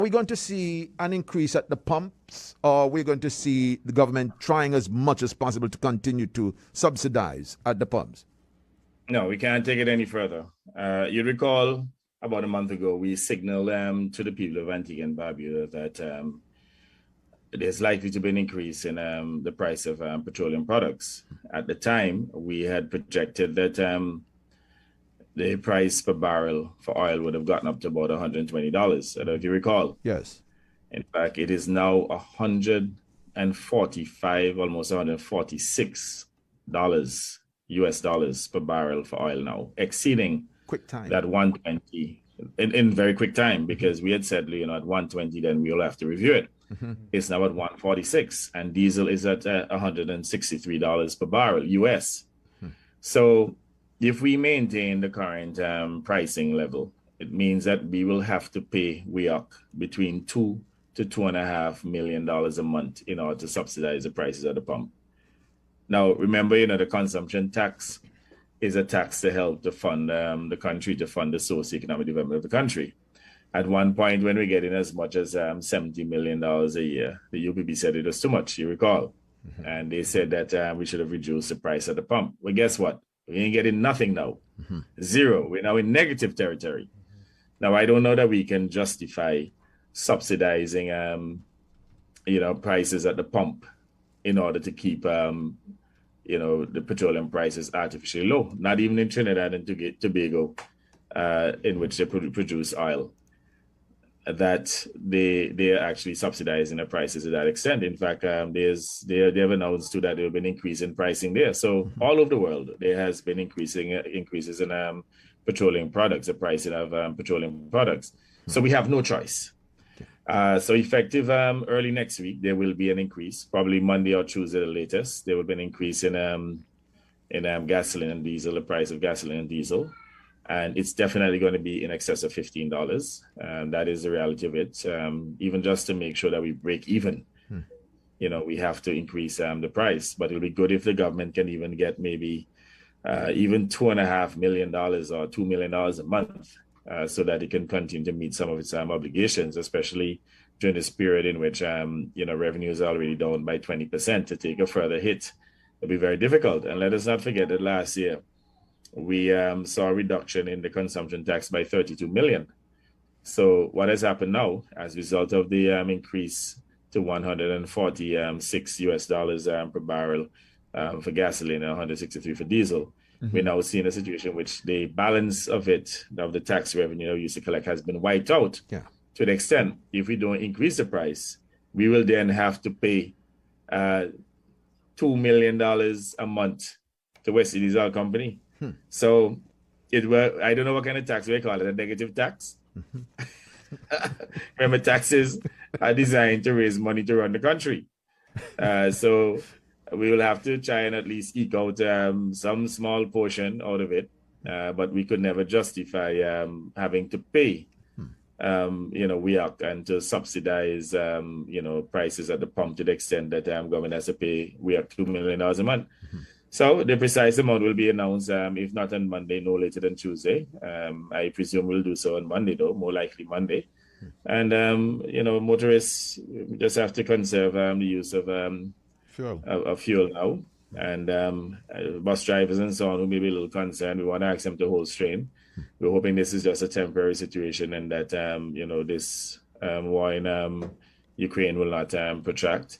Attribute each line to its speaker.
Speaker 1: we going to see an increase at the pumps, or we're going to see the government trying as much as possible to continue to subsidize at the pumps?
Speaker 2: No, we can't take it any further. You recall about a month ago, we signaled to the people of Antigua and Barbuda that there's likely to be an increase in the price of petroleum products. At the time, we had projected that the price per barrel for oil would have gotten up to about $120. I don't know if you recall.
Speaker 1: Yes.
Speaker 2: In fact, it is now $145, almost $146 US dollars per barrel for oil now, exceeding
Speaker 1: quick time
Speaker 2: that 120 in very quick time, because we had said, at 120, then we'll have to review it. Mm-hmm. It's now at 146, and diesel is at $163 per barrel US. So if we maintain the current pricing level, it means that we will have to pay WEOC between $2 to $2.5 million a month in order to subsidize the prices at the pump. Now, remember, the consumption tax is a tax to help to fund the country, to fund the socioeconomic development of the country. At one point, when we get in as much as $70 million a year, the UPB said it was too much, you recall. Mm-hmm. And they said that we should have reduced the price at the pump. Well, guess what? We ain't getting nothing now. Mm-hmm. Zero. We're now in negative territory. Mm-hmm. Now, I don't know that we can justify subsidizing, prices at the pump in order to keep, the petroleum prices artificially low. Not even in Trinidad and Tobago, in which they produce oil, that they are actually subsidizing the prices to that extent. In fact, they have announced too that there will be an increase in pricing there. So all over the world, there has been increases in petroleum products, the pricing of petroleum products. So we have no choice. So effective early next week, there will be an increase, probably Monday or Tuesday the latest. There will be an increase in gasoline and diesel, the price of gasoline and diesel. And it's definitely going to be in excess of $15. That is the reality of it. Even just to make sure that we break even, we have to increase the price. But it'll be good if the government can even get maybe even $2.5 million or $2 million a month. So that it can continue to meet some of its obligations, especially during this period in which revenue is already down by 20%. To take a further hit, it'll be very difficult. And let us not forget that last year we saw a reduction in the consumption tax by 32 million. So what has happened now, as a result of the increase to 146 US dollars per barrel for gasoline and 163 for diesel? We're now seeing a situation in which the balance of the tax revenue we used to collect has been wiped out. Yeah. To the extent, if we don't increase the price, we will then have to pay $2 million a month to West Indies Oil Company. So I don't know what kind of tax we call it, a negative tax. Remember, taxes are designed to raise money to run the country. So we will have to try and at least eke out some small portion out of it, but we could never justify having to pay, WEOC and to subsidize, prices at the pump to the extent that government has to pay WEOC $2 million a month. So the precise amount will be announced, if not on Monday, no later than Tuesday. I presume we'll do so on Monday, though, more likely Monday. And, motorists just have to conserve the use of fuel now, and bus drivers and so on who may be a little concerned, we want to ask them to hold strain. We're hoping this is just a temporary situation and that this war in Ukraine will not protract.